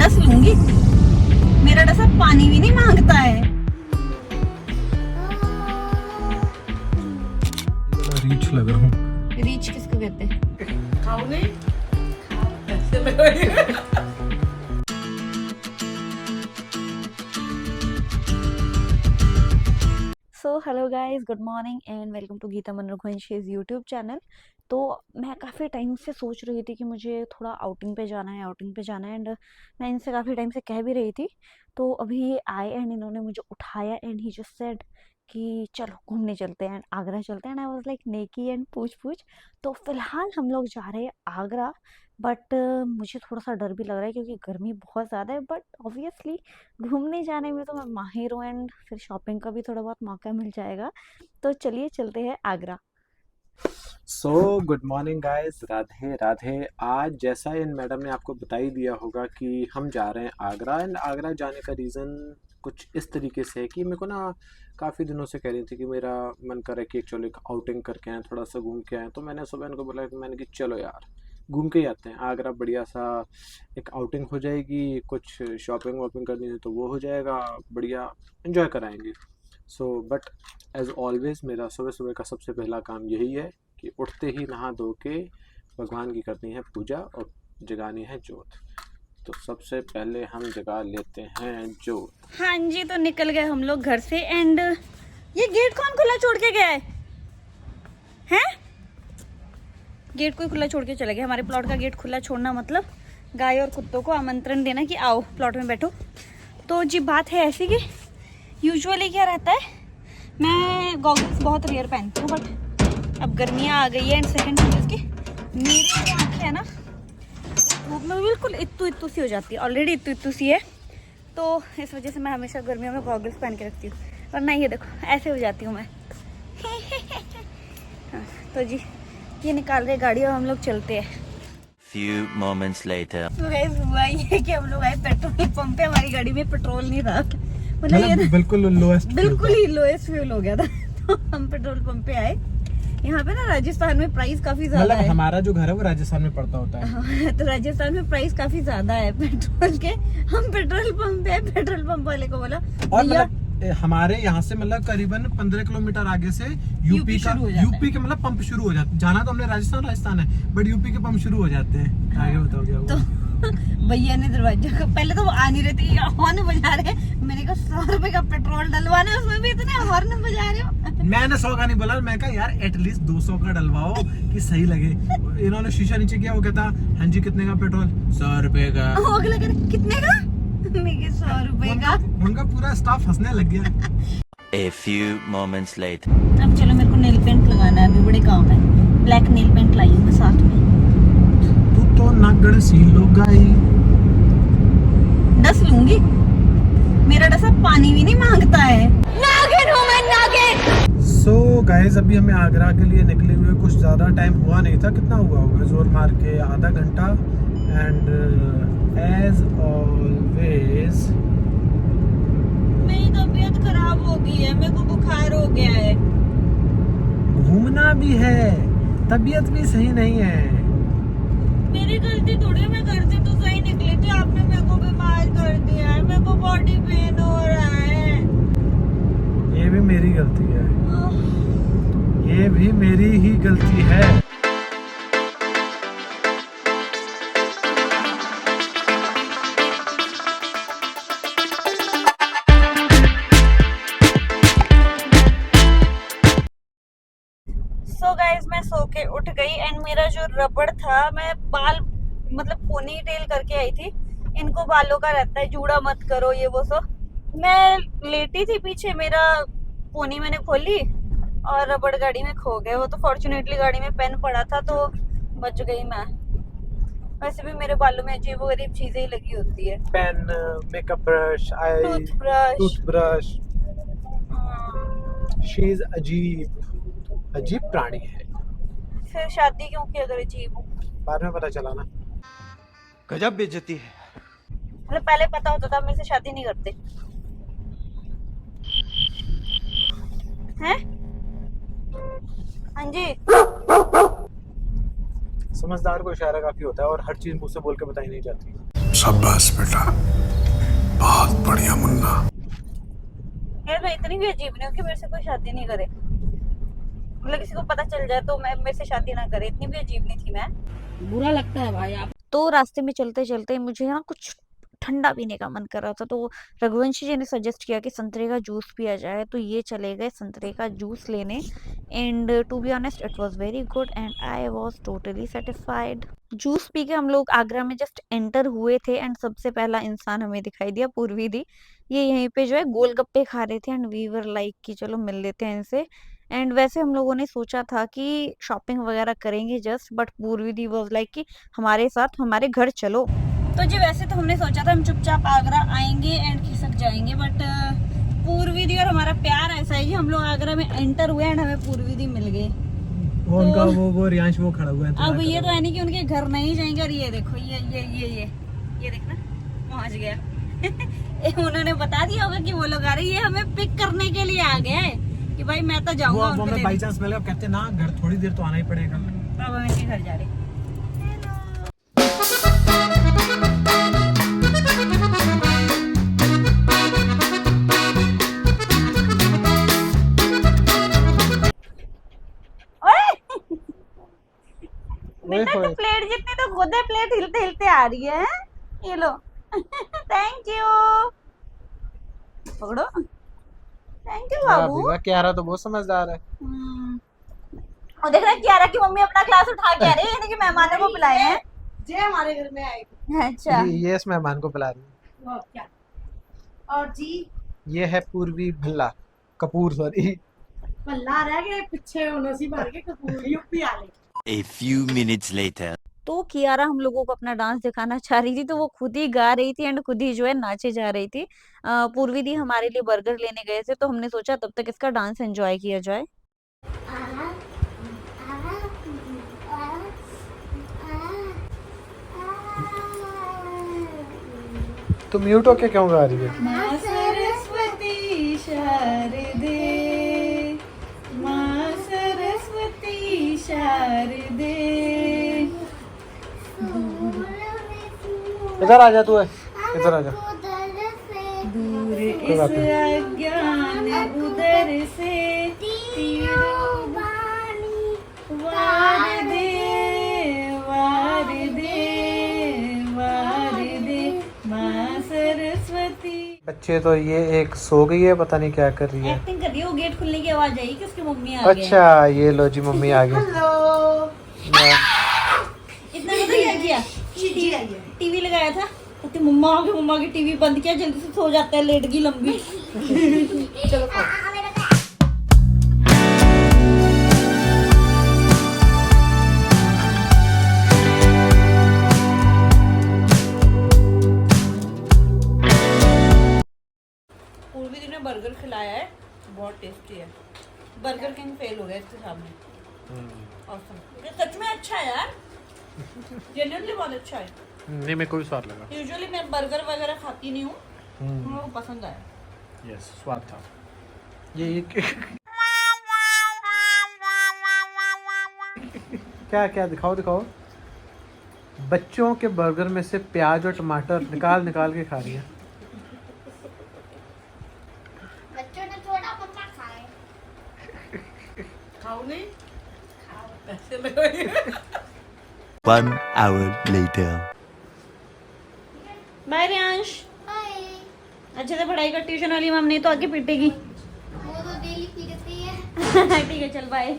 डस लूंगी। मेरा डसा पानी भी नहीं मांगता है। रीच लग रहा हूँ। रीच किसको कहते हैं? खाओगे? So hello guys, good morning and welcome to Geeta मन रघुवंशीज़ यूट्यूब चैनल। तो मैं काफ़ी टाइम से सोच रही थी कि मुझे थोड़ा आउटिंग पे जाना है एंड मैं इनसे काफ़ी टाइम से कह भी रही थी। तो अभी ये आए एंड इन्होंने मुझे उठाया एंड ही जस्ट सेड कि चलो घूमने चलते हैं, आगरा चलते हैं। एंड आई वाज लाइक नेकी एंड पूछ पूछ। तो फिलहाल हम लोग जा रहे हैं आगरा। बट मुझे थोड़ा सा डर भी लग रहा है क्योंकि गर्मी बहुत ज़्यादा है। बट ऑब्वियसली घूमने जाने में तो मैं माहिर हूँ एंड फिर शॉपिंग का भी थोड़ा बहुत मौका मिल जाएगा। तो चलिए चलते हैं Agra. So good morning guys, Radhe Radhe. आज जैसा इन मैडम ने आपको बता ही दिया होगा कि हम जा रहे हैं आगरा। एंड आगरा जाने का रीज़न कुछ इस तरीके से है कि मेरे को ना काफ़ी दिनों से कह रही थी कि मेरा मन कर रहा है कि चलो एक आउटिंग करके आए, थोड़ा सा घूम के आए। तो मैंने सुबह इनको बोला कि मैंने कि चलो यार घूम के ही आते हैं आगरा, बढ़िया सा एक आउटिंग हो जाएगी, कुछ शॉपिंग वॉपिंग करनी है तो वो हो जाएगा, बढ़िया इन्जॉय कराएंगे। सो बट एज ऑलवेज मेरा सुबह सुबह का सबसे पहला काम यही है कि उठते ही नहा धो के भगवान की करनी है पूजा और जगानी है जोत। तो सबसे पहले हम जगा लेते हैं जोत। हाँ जी, तो निकल गए हम लोग घर से एंड ये गेट कौन खुला छोड़ के गया है? हैं? गेट कोई खुला छोड़ के चले गए। हमारे प्लॉट का गेट खुला छोड़ना मतलब गाय और कुत्तों को आमंत्रण देना कि आओ प्लॉट में बैठो। तो जी बात है ऐसी कि यूजुअली क्या रहता है, मैं गॉगल्स बहुत रेयर पहनती हूँ बट अब गर्मियाँ आ गई है एंड सेकेंड चीज़ इसकी मेरी जो आँखें है ना धूप में बिल्कुल इत्तू इत्तू सी हो जाती है, ऑलरेडी इत्तू इत्तू सी है। तो इस वजह से मैं हमेशा गर्मियों में गॉगल्स पहन के रखती हूँ, वरना ये देखो ऐसे हो जाती हूँ मैं। हाँ, तो जी ये निकाल रहे गाड़ी और हम लोग चलते हैं। Few moments later. तो गाइस हुआ ये कि हम लोग आए पेट्रोल पंप पे, हमारी गाड़ी में पेट्रोल नहीं था। मतलब ये बिल्कुल लोएस्ट, बिल्कुल ही लोएस्ट फ्यूल हो गया था। तो हम पेट्रोल पंप पे आए। यहाँ पे ना राजस्थान में प्राइस काफी ज्यादा है। हमारा जो घर है वो राजस्थान में पड़ता होता है। हाँ, तो राजस्थान में प्राइस काफी ज्यादा है पेट्रोल के। हम पेट्रोल पंप पे आए, पेट्रोल पंप वाले को बोला और भैया हमारे यहाँ से मतलब करीबन 15 किलोमीटर आगे से यूपी के मतलब पंप शुरू हो जाते हैं। जाना तो हमने राजस्थान है बट यूपी के पंप शुरू हो जाते हैं। आगे बताओ क्या हुआ? तो भैया ने दरवाजा का पहले तो वो आ नहीं रहे थे, हॉर्न बजा रहे। मैंने कहा 100 रुपए का पेट्रोल डलवाना है, उसमें भी इतने हॉर्न बजा रहे हो। मैंने 100 का नहीं बोला, मैं कहा यार एटलीस्ट 200 का डलवाओ कि सही लगे। इन्होंने शीशा नीचे किया, वो कहता हाँ जी कितने का पेट्रोल? 100 रुपए का। वो अगला कहते कितने का? मैं 100 रुपए का। उनका पूरा स्टाफ हंसने लग गया। A few moments later. अब चलो मेरे को नेल पेंट लगाना है, अभी बड़े काम है। ब्लैक नेल पेंट लाई हूँ मैं साथ में। तू तो नागड़ सी लोगाई। डस लूंगी। मेरा डसा पानी भी नहीं मांगता है। नागिन हूँ मैं, नागिन। सो गाइस अभी हमें आगरा के लिए निकले हुए कुछ ज़्यादा टाइम हुआ नहीं था। कितना हुआ होगा जोर मार के? आधा घंटा। एंड एज ऑलवेज मेरी तबीयत खराब हो गई है, मेरे को बुखार हो गया है। घूमना भी है, तबीयत भी सही नहीं है। मेरी गलती थोड़ी है, मैं घर से तो सही निकली थी, आपने मेरे को बीमार कर दिया है। मेरे को बॉडी पेन हो रहा है। ये भी मेरी गलती है, ये भी मेरी ही गलती है। सो गाइस मैं सो के उठ गई एंड मेरा जो रबड़ था, मैं बाल मतलब पोनी टेल करके आई थी। इनको बालों का रहता है जूड़ा मत करो ये वो। सो मैं लेटी थी पीछे, मेरा पोनी मैंने खोली और रबड़ गाड़ी में खो गए। वो तो फॉर्चुनेटली गाड़ी में पेन पड़ा था तो बच गई मैं। वैसे भी मेरे बालों में अजीब गरीब चीजें ही लगी होती है। Pen, makeup brush, toothbrush. She is अजीब प्राणी है। फिर शादी क्यों की अगर अजीब हूँ? बाद में पता चला ना। गजब बेइज्जती है। मतलब पहले पता होता था मेरे से शादी नहीं करते हैं। हाँ जी, समझदार को इशारा काफी होता है और हर चीज मुझसे बोल के बताई नहीं जाती। शाबाश बेटा, बहुत बढ़िया मुन्ना। यार मैं इतनी भी अजीब नहीं हूँ कि मेरे से कोई शादी नहीं करे, मतलब किसी को पता चल जाए तो मैं मेरे से शादी ना करे, इतनी भी अजीब नहीं थी मैं। बुरा लगता है भाई आप। तो रास्ते में चलते चलते मुझे ना कुछ ठंडा पीने का मन कर रहा था, तो रघुवंशी जी ने सजेस्ट किया कि संतरे का जूस पिया जाए, तो ये चले गए संतरे का जूस लेने। And to be honest it was very good and I was totally satisfied. Juice पी के हम लोग आगरा में जस्ट एंटर हुए थे एंड सबसे पहला इंसान हमें दिखाई दिया, पूर्वी दी। ये यहीं पे जो है गोलगप्पे खा रहे थे एंड वी वर लाइक कि चलो मिल लेते हैं इनसे। एंड वैसे हम लोगों ने सोचा था कि शॉपिंग वगैरह करेंगे जस्ट, बट पूर्वी दी वाज लाइक कि हमारे साथ हमारे घर चलो। तो जी वैसे तो हमने सोचा था हम चुपचाप आगरा आएंगे एंड खिसक जाएंगे, बट पूर्वी दी और हमारा प्यार ऐसा है कि हम लोग आगरा में एंटर हुए एंड हमें पूर्वी दी मिल गए। उनका वो रियांश वो खड़ा हुआ है। अब ये तो है नहीं कि उनके घर नहीं जाएंगे। और ये देखो ये देखना पहुंच गया। उन्होंने बता दिया होगा कि वो लोग आ रहे हैं, ये हमें पिक करने के लिए आ गए कि भाई मैं तो जाऊंगा उनको लेने। बाई चांस मिले कहते ना घर थोड़ी देर तो आना ही पड़ेगा। अब हम इनके घर जा रहे हैं। प्लेट जितनी तो खुद है, प्लेट हिलते हिलते आ रही है। ये लो। Thank you. पकड़ो। थैंक यू बाबू। क्यारा तो बहुत समझदार है। और देख रहे क्यारा की मम्मी अपना ग्लास उठा के आ रही है, यानी कि मेहमानों को पिलाए हैं। जे हमारे घर में आए। अच्छा ये इस मेहमान को पिला रही है। क्या? और जी ये है पूर्वी भल्ला कपूर, सॉरी। पल्ला रह गए पीछे उनसी भर के कपूर यूपी आ ले। A few minutes later. तो कियारा हम लोगों को अपना डांस दिखाना चाह रही थी, तो वो खुद ही गा रही थी एंड खुद ही जो है नाचे जा रही थी। पूर्वी दी हमारे लिए बर्गर लेने गए थे, तो हमने सोचा तब तक इसका डांस एंजॉय किया जाए। तो म्यूट होके क्यों गा रही है? माँ सरस्वती शारदे, माँ सरस्वती शारदे। इधर आ जा, तू है इधर आ जा। दूर इस अज्ञान उदर से तीरों वार दे, वार दे, वार दे, माँ सरस्वती। बच्चे तो ये एक सो गई है, पता नहीं क्या कर रही है। एक्टिंग कर रही है, वो गेट खुलने की आवाज आई कि उसकी मम्मी आ गई। अच्छा ये लो जी, मम्मी आ गई। इतना पता क्या किया? टीवी लगाया था, तो मम्मा की टीवी बंद किया, जल्दी से सो जाता है, लेट गई लंबी। चलो पूर्वी दी ने बर्गर खिलाया है, बहुत टेस्टी है। बर्गर किंग फेल हो गया इसके सामने। ऑसम। ये सच में अच्छा है यार, जेन्युइनली बहुत अच्छा है। नहीं मेरे को भी स्वाद लगा। यूजुअली मैं बर्गर वगैरह खाती नहीं हूँ, मुझे पसंद आया। यस स्वाद था। ये एक क्या क्या दिखाओ दिखाओ। बच्चों के बर्गर में से प्याज और टमाटर निकाल निकाल के खा रही है। बच्चों ने थोड़ा पप्पा खाए। खाओ नहीं? खाओ, पैसे लगाइए। 1 hour later. बाय रियांश। अच्छे से पढ़ाई कर, ट्यूशन वाली मैम नहीं तो आगे पीटेगी। वो तो डेली पीटती है। ठीक है चल बाय।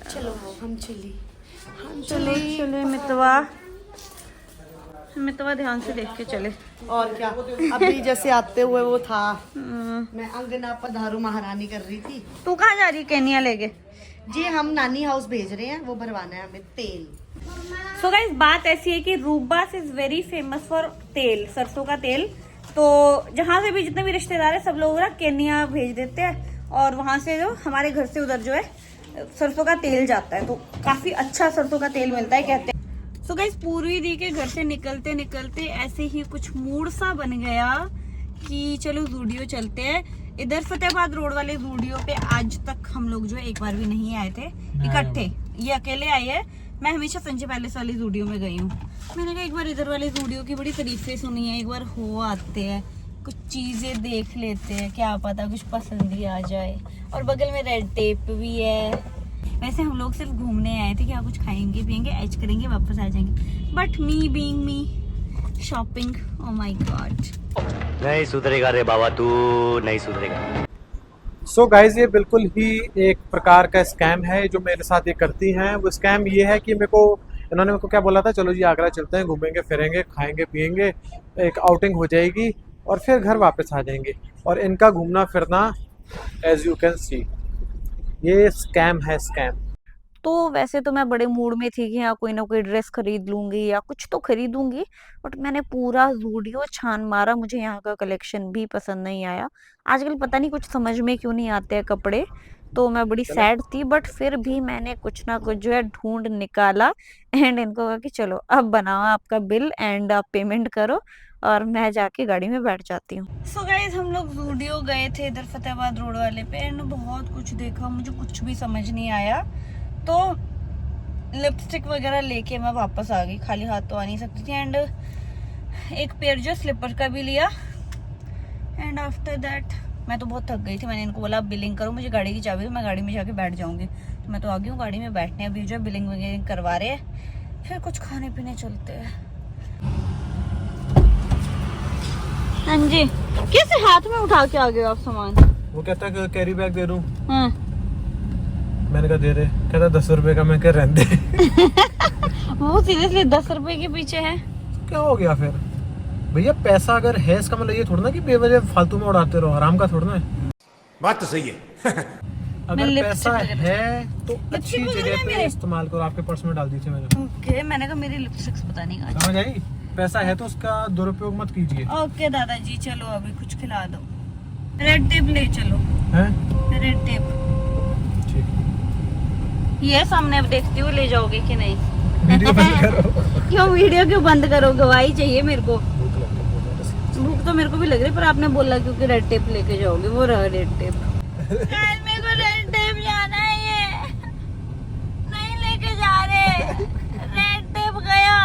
चलो हम चली। चले मितवा ध्यान से देख के चले। और क्या, अभी जैसे आते हुए वो था, मैं अंगना पधारू महारानी कर रही थी। तू कहाँ जा रही केनिया लेके? जी हम नानी हाउस भेज रहे हैं, वो भरवाना है हमें तेल। सो गाइस बात ऐसी है कि रूबास इज वेरी फेमस फॉर तेल, सरसों का तेल। तो जहाँ से भी जितने भी रिश्तेदार है सब लोग ना केनिया भेज देते हैं, और वहां से जो हमारे घर से उधर जो है सरसों का तेल जाता है, तो काफी अच्छा सरसों का तेल मिलता है कहते हैं। सो गाइस पूर्वी दी के घर से निकलते निकलते ऐसे ही कुछ मूड सा बन गया कि चलो जूडियो चलते हैं। इधर फतेहाबाद रोड वाले जूडियो पे आज तक हम लोग जो है एक बार भी नहीं आए थे इकट्ठे, ये अकेले आए हैं। मैं हमेशा संजय पैलेस वाली जूडियो में गई हूँ। मैंने कहा एक बार इधर वाले जूडियो की बड़ी तारीफें सुनी है, एक बार हो आते हैं, कुछ चीजें देख लेते हैं, क्या पता कुछ पसंद ही आ जाए। और बगल में रेड टेप भी है। वैसे हम लोग सिर्फ घूमने आए थे, क्या कुछ खाएंगे पियेंगे, ऐश करेंगे, वापस आ जाएंगे। But me being me, shopping, oh my God. नहीं सुधरेगा रे बाबा, तू नहीं सुधरेगा। सो गाइज ये बिल्कुल ही एक प्रकार का स्कैम है जो मेरे साथ ये करती हैं। वो स्कैम ये है कि इन्होंने मेरे को क्या बोला था, चलो जी आगरा चलते हैं, घूमेंगे फिरेंगे, खाएंगे पिएंगे, एक आउटिंग हो जाएगी और फिर घर वापस आ जाएंगे। और इनका घूमना फिरना एज यू कैन सी ये स्कैम है, स्कैम। तो वैसे तो मैं बड़े मूड में थी कि हाँ कोई ना कोई ड्रेस खरीद लूंगी या कुछ तो खरीदूंगी, बट मैंने पूरा ज़ूडियो छान मारा, मुझे यहाँ का कलेक्शन भी पसंद नहीं आया। आजकल पता नहीं कुछ समझ में क्यों नहीं आते हैं कपड़े, तो मैं बड़ी सैड थी, बट फिर भी मैंने कुछ ना कुछ जो है ढूंढ निकाला एंड इनको कहा कि चलो अब बनाओ आपका बिल एंड आप पेमेंट करो और मैं जाके गाड़ी में बैठ जाती हूँ। सो गाइस हम लोग ज़ूडियो गए थे इधर फतेहाबाद रोड वाले पे एंड बहुत कुछ देखा, मुझे कुछ भी समझ नहीं आया, तो लिपस्टिक वगैरह लेके मैं वापस आ गई। खाली हाथ तो आ नहीं सकती थी। एंड एक पेयर जो स्लीपर का भी लिया एंड आफ्टर दैट मैं तो बहुत थक गई थी। मैंने इनको बोला आप बिलिंग करो, मुझे गाड़ी की चाबी दो, मैं गाड़ी में जाके बैठ जाऊंगी। तो मैं तो आ गई हूँ गाड़ी में बैठने, अभी जो बिलिंग वगैरह करवा रहे हैं, फिर कुछ खाने पीने चलते हैं। हाँ जी, कैसे हाथ में उठा के आ गए आप सामान? वो कहता है कैरी बैग दे दूं। हाँ। मैंने कहा दे दे, कहता 10 रुपए का। मैं कह रहने दे। वो सीरियसली 10 रुपए के पीछे है। क्या हो गया फिर भैया? पैसा अगर है इसका मतलब ये थोड़ा ना कि बेवजह फालतू में उड़ाते रहो, आराम का थोड़ा ना है। बात तो सही है। अगर पैसा है तो अच्छी जगह पे इस्तेमाल करो। आपके पर्स में डाल दी थी मैंने। ओके, मैंने कहा मेरी लिपस्टिक्स पता नहीं कहाँ। समझ आई? पैसा है तो उसका दुरुपयोग मत कीजिए। ओके दादाजी, चलो अभी कुछ खिला दो। रेड टेप ले चलो। हैं? रेड टेप ठीक। ये सामने अब देखती हूँ, ले जाओगे कि नहीं? वीडियो बंद करो। क्यों वीडियो क्यों बंद करो? गवाही चाहिए मेरे को। भूख तो मेरे को भी लग रही, पर आपने बोला क्योंकि रेड टेप लेके जाओगे। वो रहा रेड टेप। मेरे को रेड टेप जाना है, ये नहीं लेके जा रहे। रेड टेप गया।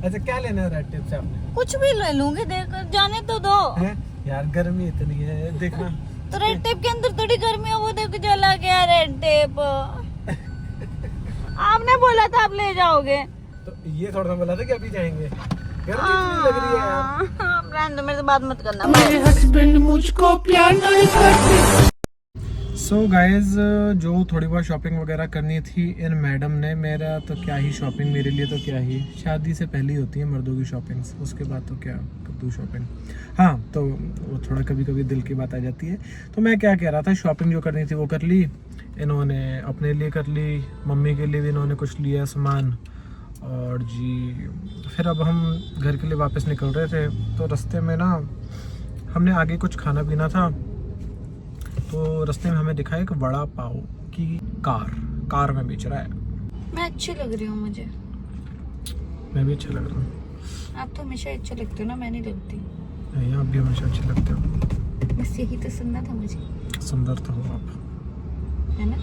अच्छा क्या लेना है रेड टेप से आपने? कुछ भी ले लूंगी, देख जाने तो दो। हैं? यार गर्मी इतनी है, देखना। तो रेड टेप के अंदर थोड़ी गर्मी है, वो देखो जला गया रेड टेप। आपने बोला था आप ले जाओगे, तो ये थोड़ा सा बोला था कि अभी जाएंगे। गर्मी इतनी लग रही है यार। ब्रांड मेरे से बात मत करना। मेरे हस्बैंड मुझको प्यार नहीं करते। सो गाइज जो थोड़ी बहुत शॉपिंग वगैरह करनी थी इन मैडम ने, मेरा तो क्या ही शॉपिंग, मेरे लिए तो क्या ही, शादी से पहले ही होती है मर्दों की शॉपिंग्स, उसके बाद तो क्या कद्दू शॉपिंग। हाँ तो वो थोड़ा कभी कभी दिल की बात आ जाती है। तो मैं क्या कह रहा था, शॉपिंग जो करनी थी वो कर ली इन्होंने, अपने लिए कर ली, मम्मी के लिए भी इन्होंने कुछ लिया सामान, और जी फिर अब हम घर के लिए वापस निकल रहे थे। तो रास्ते में ना हमने आगे कुछ खाना पीना था, तो रास्ते में हमें दिखा एक वड़ा पाव की कार में बेच रहा है। मैं अच्छी लग रही हूँ, मुझे मैं भी अच्छा लग रहा हूँ। आप तो हमेशा अच्छे लगते हो ना, मैं नहीं लगती। नहीं, आप भी हमेशा अच्छे लगते हो। बस यही तो सुनना था मुझे। सुंदर तो हो आप, है ना?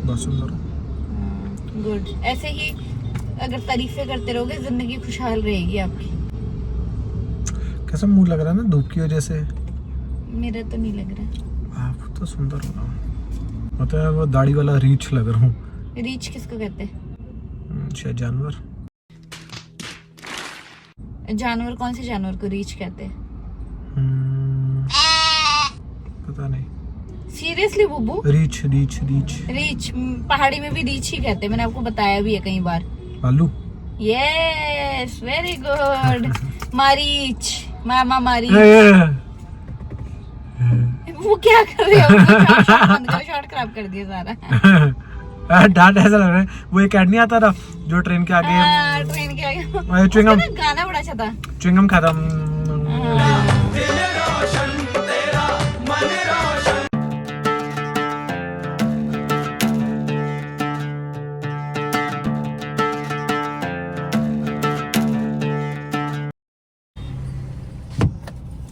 बहुत सुंदर हो। गुड। ऐसे ही अगर तारीफें करते रहोगे जिंदगी खुशहाल रहेगी आपकी। कैसा मुंह लग रहा है ना धूप की वजह से? मेरा तो नहीं लग रहा। आप तो सुंदर हो रहा, मतलब वो दाढ़ी वाला रीछ लग रहा हूँ। रीच किसको कहते हैं? शायद जानवर। जानवर? कौन से जानवर को रीच कहते हैं? पता नहीं। सीरियसली बुब्बू? रीछ रीछ रीछ रीच पहाड़ी में भी रीच ही कहते हैं, मैंने आपको बताया भी है कई बार। भालू। Yes, very good. मारीच, मामा मारीच। वो क्या कर रहे हो? शॉर्ट खराब कर दिया सारा। डांट ऐसा लग रहा है, वो एक ऐड नहीं आता था जो ट्रेन के आगे, ट्रेन के आगे च्युइंगम, गाना बड़ा अच्छा था। च्युइंगम खाता।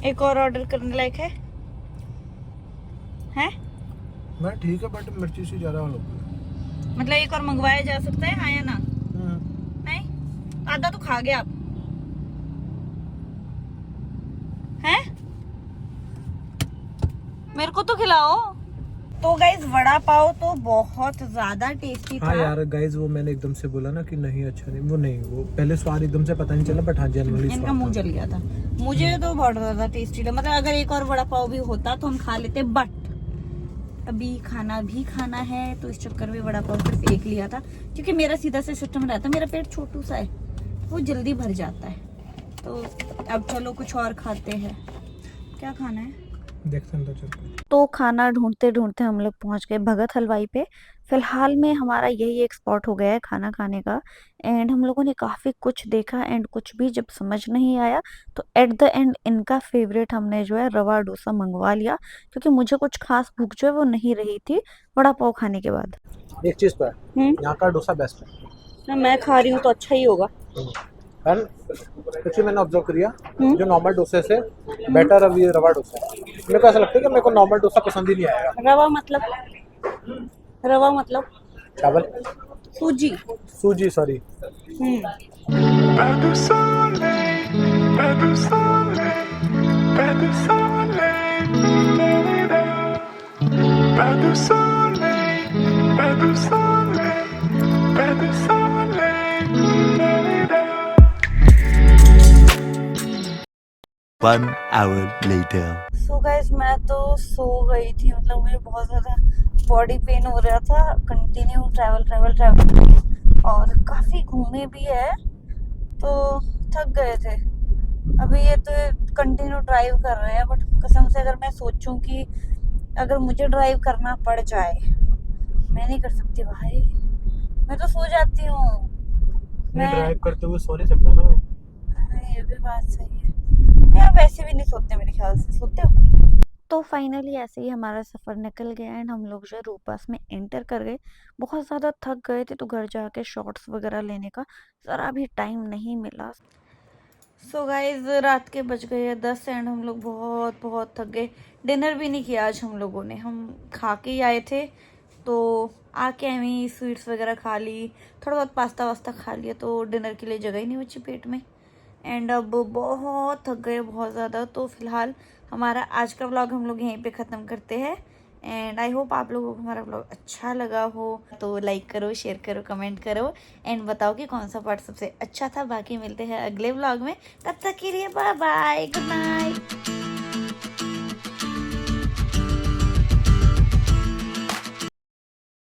एक और ऑर्डर करने लायक है? हैं? मैं ठीक है, बट मिर्ची से ज्यादा हो गई। मतलब एक और मंगवाया जा सकता है, हाँ या ना? आधा तो खा गया आप हैं? मेरे को तो खिलाओ। तो गाइस वड़ा पाव तो बहुत ज्यादा टेस्टी था। हाँ यार गाइज, वो मैंने एकदम से बोला ना कि नहीं अच्छा नहीं, वो पहले स्वाद एकदम से पता नहीं चला, बट हाँ जनरली इनका मुंह जल गया था। मुझे तो बहुत ज्यादा टेस्टी लगा, मतलब अगर एक और वड़ा पाव भी होता तो हम खा लेते, बट अभी खाना भी खाना है तो इस चक्कर में वड़ा पाव सिर्फ एक लिया था, क्योंकि मेरा सीधा से सिस्टम रहता है, मेरा पेट छोटू सा है, वो जल्दी भर जाता है। तो अब चलो कुछ और खाते हैं। क्या खाना है देखते हैं तो चलते। तो खाना ढूंढते ढूंढते हम लोग पहुंच गए भगत हलवाई पे। फिलहाल में हमारा यही एक स्पॉट हो गया है खाना खाने का। एंड हम लोगों ने काफ़ी कुछ देखा एंड कुछ भी जब समझ नहीं आया तो एट द एंड इनका फेवरेट हमने जो है रवा डोसा मंगवा लिया, क्योंकि मुझे कुछ खास भूख जो है वो नहीं रही थी वड़ा पाव खाने के बाद। एक चीज तो है, यहाँ का डोसा बेस्ट है। मैं खा रही हूँ तो अच्छा ही होगा। कुछ मैंने ऑब्जर्व किया, जो नॉर्मल डोसे से बेटर अब ये रवा डोसा है। मेरे को ऐसा लगता है कि मेरे को नॉर्मल डोसा पसंद ही नहीं आएगा। रवा मतलब चावल, सूजी sorry. One hour later. So guys मैं तो सो गई थी, मतलब मुझे बहुत ज़्यादा बॉडी पेन हो रहा था, कंटिन्यू ट्रैवल और काफ़ी घूमे भी है तो थक गए थे। अभी ये तो कंटिन्यू ड्राइव कर रहे हैं, बट कसम से अगर मैं सोचूं कि अगर मुझे ड्राइव करना पड़ जाए, मैं नहीं कर सकती भाई, मैं तो सो जाती हूँ। मैं ड्राइव करते हुए सो नहीं सकता ना। ये भी बात सही है यार, वैसे भी नहीं सोते मेरे ख्याल से, सोते हो? तो फाइनली ऐसे ही हमारा सफ़र निकल गया एंड हम लोग जो है रूपास में एंटर कर गए। बहुत ज़्यादा थक गए थे तो घर जाके शॉर्ट्स वगैरह लेने का ज़रा भी टाइम नहीं मिला। सो गाइज रात के बज गए 10 एंड हम लोग बहुत बहुत थक गए। डिनर भी नहीं किया आज हम लोगों ने, हम खा के ही आए थे तो आके हमें स्वीट्स वगैरह खा ली, थोड़ा बहुत पास्ता वास्ता खा लिया, तो डिनर के लिए जगह ही नहीं बची पेट में। एंड अब बहुत थक गए बहुत ज़्यादा, तो फिलहाल हमारा आज का व्लॉग हम लोग यहीं पे ख़त्म करते हैं। एंड आई होप आप लोगों को हमारा व्लॉग अच्छा लगा हो, तो लाइक करो, शेयर करो, कमेंट करो एंड बताओ कि कौन सा पार्ट सबसे अच्छा था। बाकी मिलते हैं अगले व्लॉग में, तब तक के लिए बाय बाय, गुड नाइट।